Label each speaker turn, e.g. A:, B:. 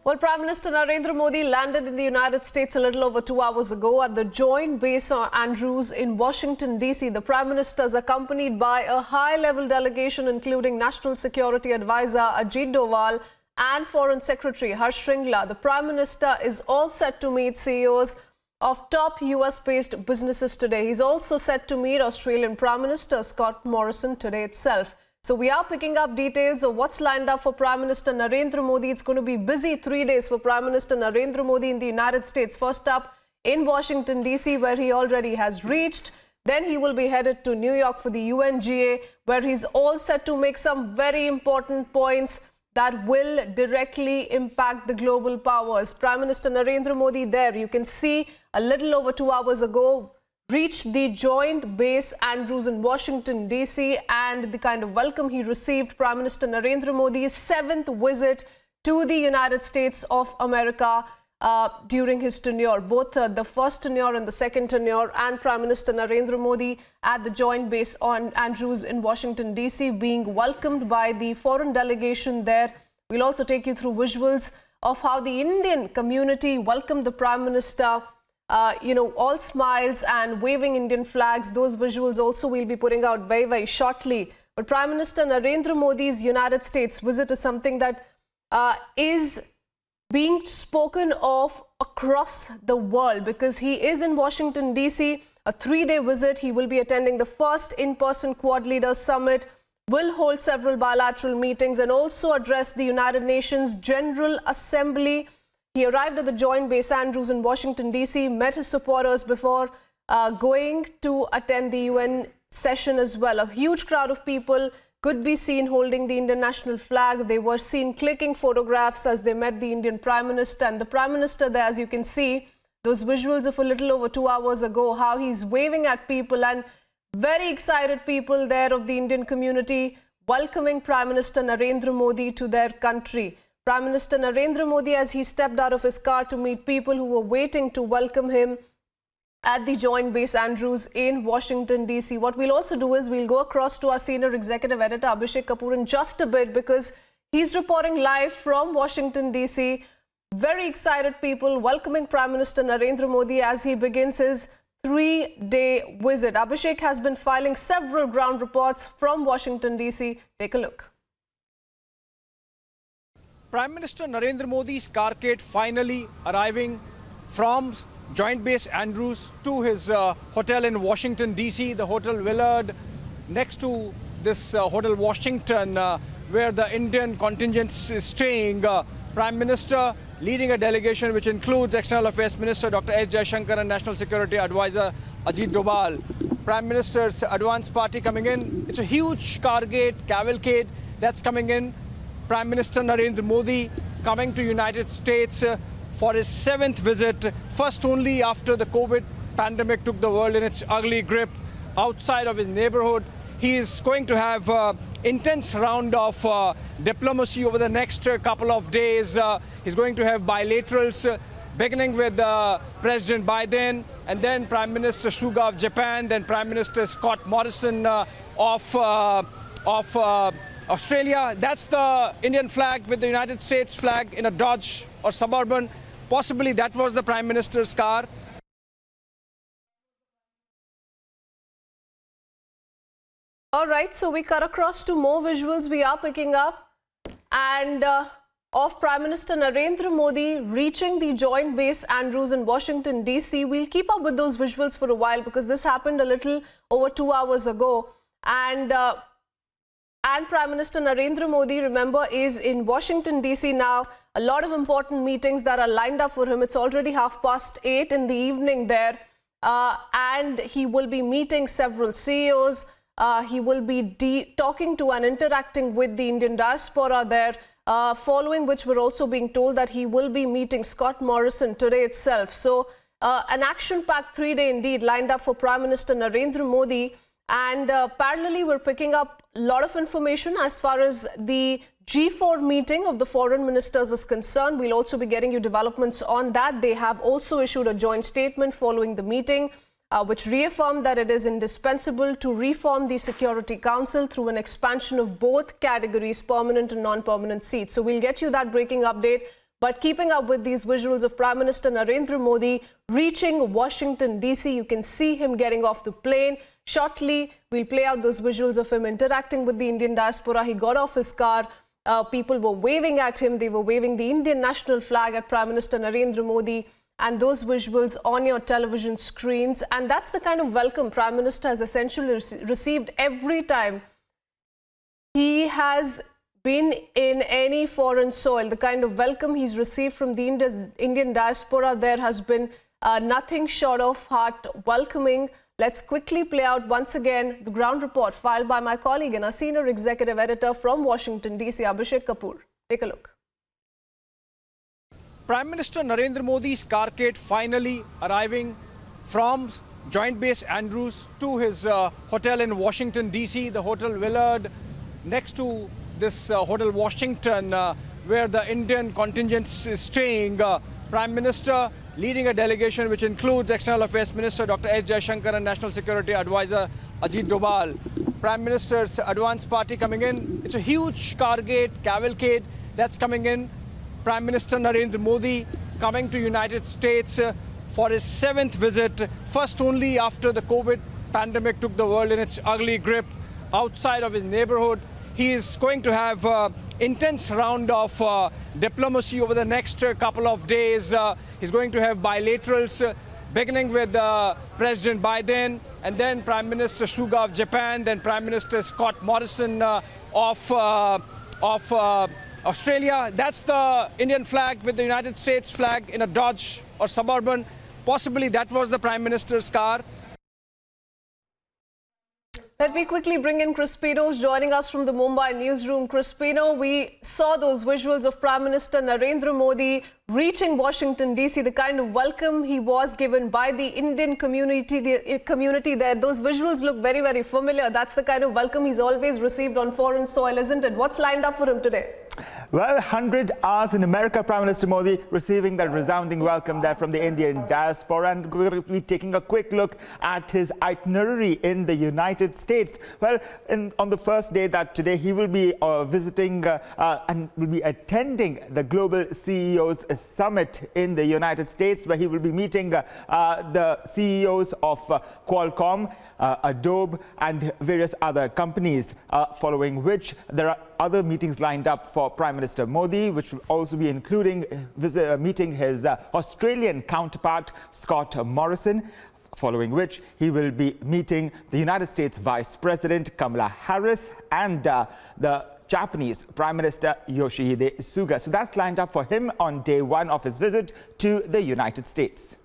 A: Well, Prime Minister Narendra Modi landed in the United States a little over 2 hours ago at the Joint Base Andrews in Washington, D.C. The Prime Minister is accompanied by a high-level delegation including National Security Advisor Ajit Doval and Foreign Secretary Harsh Shringla. The Prime Minister is all set to meet CEOs of top US-based businesses today. He's also set to meet Australian Prime Minister Scott Morrison today itself. So we are picking up details of what's lined up for Prime Minister Narendra Modi. It's going to be busy 3 days for Prime Minister Narendra Modi in the United States. First up in Washington, D.C., where he already has reached. Then he will be headed to New York for the UNGA, where he's all set to make some very important points that will directly impact the global powers. Prime Minister Narendra Modi there, you can see a little over 2 hours ago, reached the Joint Base Andrews in Washington, D.C. and the kind of welcome he received. Prime Minister Narendra Modi's 7th visit to the United States of America during his tenure. Both the first tenure and the second tenure, and Prime Minister Narendra Modi at the Joint Base on Andrews in Washington, D.C. being welcomed by the foreign delegation there. We'll also take you through visuals of how the Indian community welcomed the Prime Minister. All smiles and waving Indian flags. Those visuals also we'll be putting out very, very shortly. But Prime Minister Narendra Modi's United States visit is something that is being spoken of across the world because he is in Washington, D.C., a 3-day visit. He will be attending the first in-person Quad Leaders Summit, will hold several bilateral meetings and also address the United Nations General Assembly. He arrived at the Joint Base Andrews in Washington, D.C., met his supporters before going to attend the UN session as well. A huge crowd of people could be seen holding the Indian national flag. They were seen clicking photographs as they met the Indian Prime Minister. And the Prime Minister there, as you can see, those visuals of a little over 2 hours ago, how he's waving at people and very excited people there of the Indian community welcoming Prime Minister Narendra Modi to their country. Prime Minister Narendra Modi, as he stepped out of his car to meet people who were waiting to welcome him at the Joint Base Andrews in Washington, D.C. What we'll also do is we'll go across to our senior executive editor, Abhishek Kapoor, in just a bit because he's reporting live from Washington, D.C. Very excited people welcoming Prime Minister Narendra Modi as he begins his 3-day visit. Abhishek has been filing several ground reports from Washington, D.C. Take a look.
B: Prime Minister Narendra Modi's carcade finally arriving from Joint Base Andrews to his hotel in Washington, D.C., the Hotel Willard, next to this Hotel Washington, where the Indian contingent is staying. Prime Minister leading a delegation which includes External Affairs Minister Dr. S. Jaishankar and National Security Advisor Ajit Doval. Prime Minister's advance party coming in. It's a huge cavalcade that's coming in. Prime Minister Narendra Modi coming to United States for his 7th visit, first only after the COVID pandemic took the world in its ugly grip outside of his neighborhood. He is going to have intense round of diplomacy over the next couple of days. He's going to have bilaterals beginning with President Biden and then Prime Minister Suga of Japan, then Prime Minister Scott Morrison of Australia. That's the Indian flag with the United States flag in a Dodge or Suburban. Possibly that was the Prime Minister's car.
A: All right, so we cut across to more visuals we are picking up and of Prime Minister Narendra Modi reaching the Joint Base Andrews in Washington, D.C. We'll keep up with those visuals for a while because this happened a little over 2 hours ago. And Prime Minister Narendra Modi, remember, is in Washington, D.C. now. A lot of important meetings that are lined up for him. It's already 8:30 in the evening there. And he will be meeting several CEOs. He will be talking to and interacting with the Indian diaspora there. Following which we're also being told that he will be meeting Scott Morrison today itself. So an action-packed 3-day indeed lined up for Prime Minister Narendra Modi. And parallelly, we're picking up a lot of information as far as the G4 meeting of the foreign ministers is concerned. We'll also be getting you developments on that. They have also issued a joint statement following the meeting, which reaffirmed that it is indispensable to reform the Security Council through an expansion of both categories, permanent and non-permanent seats. So we'll get you that breaking update. But keeping up with these visuals of Prime Minister Narendra Modi reaching Washington, D.C., you can see him getting off the plane. Shortly, we'll play out those visuals of him interacting with the Indian diaspora. He got off his car. People were waving at him. They were waving the Indian national flag at Prime Minister Narendra Modi. And those visuals on your television screens. And that's the kind of welcome Prime Minister has essentially received every time he has been in any foreign soil. The kind of welcome he's received from the Indian diaspora there has been nothing short of heart welcoming. Let's quickly play out once again the ground report filed by my colleague and our senior executive editor from Washington, D.C., Abhishek Kapoor. Take a look.
B: Prime Minister Narendra Modi's carcade finally arriving from Joint Base Andrews to his hotel in Washington, D.C., the Hotel Willard, next to this Hotel Washington, where the Indian contingent is staying. Prime Minister leading a delegation which includes External Affairs Minister Dr. S. Jaishankar and National Security Advisor Ajit Doval. Prime Minister's advance party coming in. It's a huge cavalcade that's coming in. Prime Minister Narendra Modi coming to United States for his 7th visit, first only after the COVID pandemic took the world in its ugly grip outside of his neighborhood. He is going to have intense round of diplomacy over the next couple of days. He's going to have bilaterals, beginning with President Biden, and then Prime Minister Suga of Japan, then Prime Minister Scott Morrison of Australia. That's the Indian flag with the United States flag in a Dodge or Suburban. Possibly that was the Prime Minister's car.
A: Let me quickly bring in Crispino, joining us from the Mumbai newsroom. Crispino, we saw those visuals of Prime Minister Narendra Modi reaching Washington, D.C., the kind of welcome he was given by the Indian community there. Those visuals look very, very familiar. That's the kind of welcome he's always received on foreign soil, isn't it? What's lined up for him today?
C: Well, 100 hours in America, Prime Minister Modi receiving that resounding welcome there from the Indian diaspora. And we're going to be taking a quick look at his itinerary in the United States. Well, on the first day that today, he will be visiting and will be attending the Global CEOs Summit in the United States, where he will be meeting the CEOs of Qualcomm, Adobe and various other companies, following which there are other meetings lined up for Prime Minister Modi, which will also be including meeting his Australian counterpart, Scott Morrison, following which he will be meeting the United States Vice President Kamala Harris and the Japanese Prime Minister Yoshihide Suga. So that's lined up for him on day one of his visit to the United States.